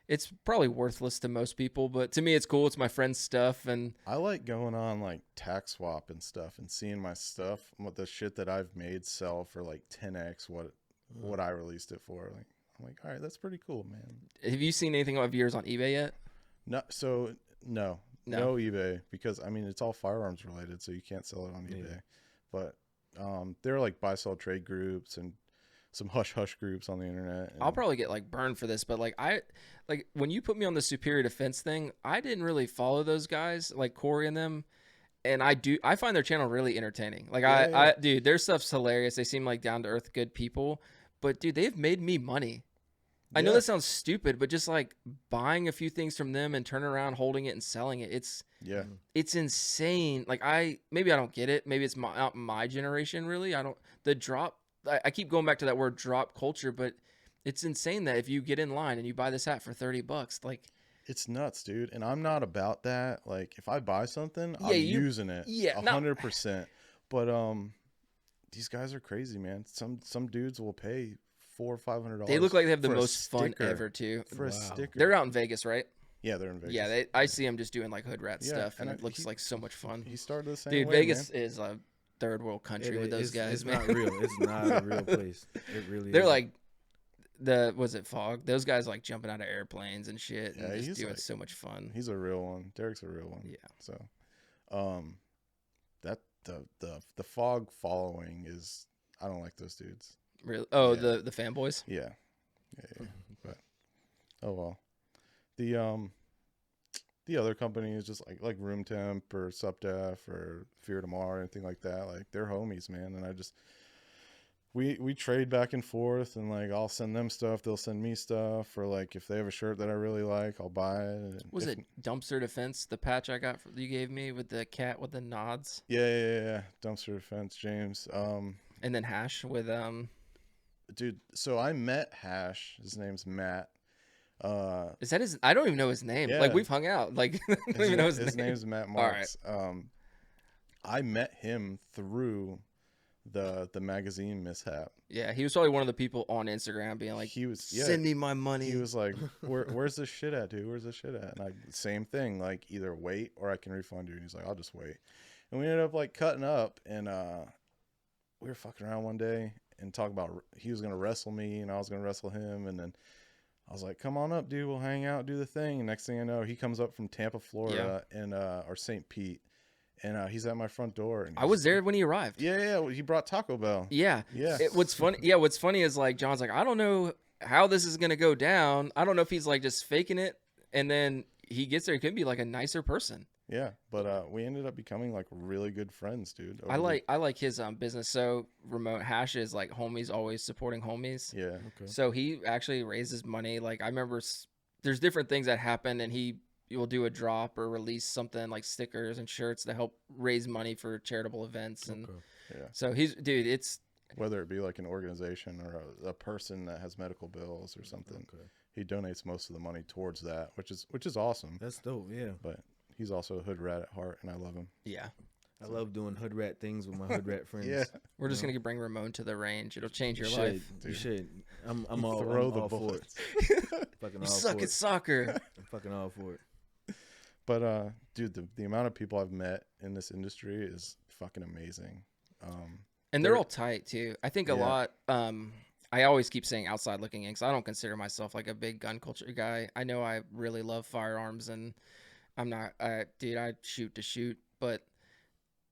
it's probably worthless to most people, but to me it's cool. It's my friend's stuff, and I like going on like tax swap and stuff and seeing my stuff, what the shit that I've made sell for like 10x what I released it for. Like I'm like, all right, that's pretty cool, man. have you seen anything of yours on eBay yet? No eBay, because I mean it's all firearms related, so you can't sell it on eBay. But there are like buy sell trade groups and some hush hush groups on the internet. And I'll probably get like burned for this, but like when you put me on the Superior Defense thing, I didn't really follow those guys like Corey and them, and I find their channel really entertaining. Like Yeah. dude, their stuff's hilarious. They seem like down to earth good people, but dude, they've made me money. I know Yeah. that sounds stupid, but just like buying a few things from them and turning around, holding it and selling it, yeah, it's insane. Like maybe I don't get it. Maybe it's not my generation really. I keep going back to that word drop culture, but it's insane that if you get in line and you buy this hat for $30, like it's nuts, dude. And I'm not about that. Like if I buy something, Yeah, I'm you- using it. yeah, no. 100%. But these guys are crazy, man. Some dudes will pay $400 or $500. they look like they have the for a most fun sticker. ever too. For a Wow. sticker. They're out in Vegas, right? Yeah, they're in Vegas. Yeah, I see them just doing like hood rat Yeah, stuff, and and it looks like so much fun. He started the same Dude, way, Vegas man. is a third world country with those guys, it's man. not real. It's not a real place. It really. They're isn't. like was it Fog? Those guys like jumping out of airplanes and shit, Yeah, and just he's doing like- so much fun. He's a real one. Derek's a real one. Yeah. So, that the Fog following is, I don't like those dudes. Really? Oh, Yeah. the fanboys. Yeah. But oh well. The other company is just like Room Temp or Subdef or Fear Tomorrow or anything like that. Like they're homies, man. And I just we trade back and forth, and like I'll send them stuff, they'll send me stuff, or like if they have a shirt that I really like, I'll buy it. And Was if- it Dumpster Defense? The patch I got you gave me with the cat with the nods, Yeah. Dumpster Defense, James. and then Hash with Dude, so I met Hash. His name's Matt. Is that his? I don't even know his name. Like Yeah. we've hung out. Like I don't even know his name. name's Matt All right. Marks. I met him through the magazine mishap. Yeah, he was probably one of the people on Instagram being like, He was send me my money. He was like, where's this shit at, dude? Where's this shit at? And same thing, like either wait or I can refund you. And he's like, I'll just wait. And we ended up like cutting up, and we were fucking around one day and talking about he was gonna wrestle me and I was gonna wrestle him, and then I was like, come on up, dude, we'll hang out, do the thing. And next thing I know, he comes up from Tampa, Florida, and or St. Pete, and he's at my front door. And I was there when he arrived. Yeah, he brought Taco Bell. Yeah. Yeah. What's funny is like John's like, I don't know how this is gonna go down. I don't know if he's like just faking it, and then he gets there, he could be like a nicer person. Yeah, but we ended up becoming like really good friends, dude. I like his business. So Remote Hash is like homies always supporting homies. Yeah. Okay. So he actually raises money. Like I remember there's different things that happen, and he will do a drop or release something like stickers and shirts to help raise money for charitable events. And Yeah. so it's whether it be like an organization or a person that has medical bills or something. Okay. He donates most of the money towards that, which is awesome. That's dope. Yeah. But he's also a hood rat at heart, and I love him. yeah. I love doing hood rat things with my hood rat friends. Yeah. We're just gonna bring Ramone to the range. It'll change your You life. should. You should. I'm all Throw I'm the all for bullets. it. Fucking You all suck for at it. soccer. I'm fucking all for it. But dude, the amount of people I've met in this industry is fucking amazing. And they're all tight too. I think a Yeah. lot. I always keep saying outside looking in because I don't consider myself like a big gun culture guy. I know I really love firearms, and I'm not. I shoot to shoot, but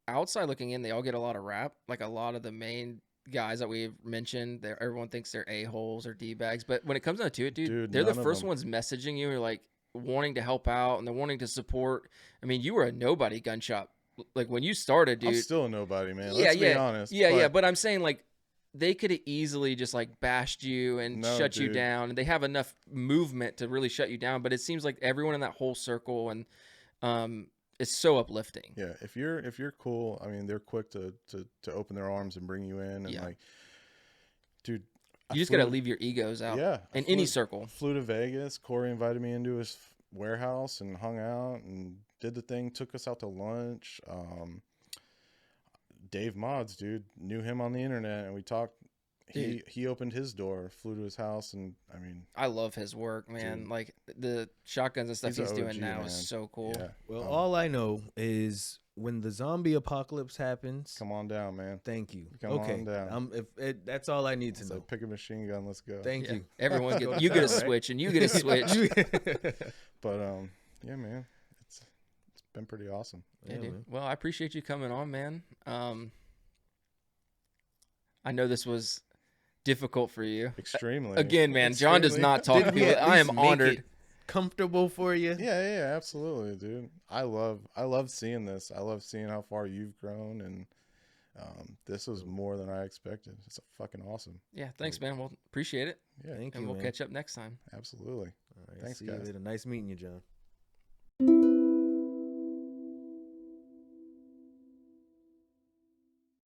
outside looking in, they all get a lot of rap. Like a lot of the main guys that we've mentioned, everyone thinks they're a-holes or d-bags, but when it comes down to it, dude they're the none of first them. ones messaging you, or like wanting to help out, and they're wanting to support. I mean, you were a nobody gun shop like when you started, dude. I'm still a nobody, man. Yeah, Let's yeah, be honest. yeah. But I'm saying like they could have easily just like bashed you and No, shut you dude. down, and they have enough movement to really shut you down. But it seems like everyone in that whole circle and it's so uplifting. Yeah, if you're cool, I mean, they're quick to open their arms and bring you in, and Yeah. like, dude, You just gotta leave your egos out. Yeah, In any circle. Flew to Vegas. Corey invited me into his warehouse and hung out and did the thing. Took us out to lunch. Dave Mods, dude, knew him on the internet, and we talked. He opened his door, flew to his house, and I mean, I love his work, man. Dude. Like the shotguns and stuff He's he's a doing OG, now man. is so cool. yeah. Well, all I know is when the zombie apocalypse happens. Come on down, man. Thank you. Come okay. on down. That's all I need to It's know. like, pick a machine gun. Let's go. Thank Yeah. you. Everyone Go get to you get a town, right? switch and you get a switch. But yeah, man, it's been pretty awesome. Yeah, Yeah, dude. man. Well, I appreciate you coming on, man. I know this was difficult for you. Extremely. Again, man, John does Extremely. not talk to Did we people. at I am least make honored. it comfortable for you? Yeah, absolutely, dude. I love seeing this. I love seeing how far you've grown, and this is more than I expected. It's fucking awesome. Yeah, thanks, man. Well, appreciate it. Yeah, Thank And you, we'll man. catch up next time. absolutely. All right, Thanks, see you guys. later. Nice meeting you, John.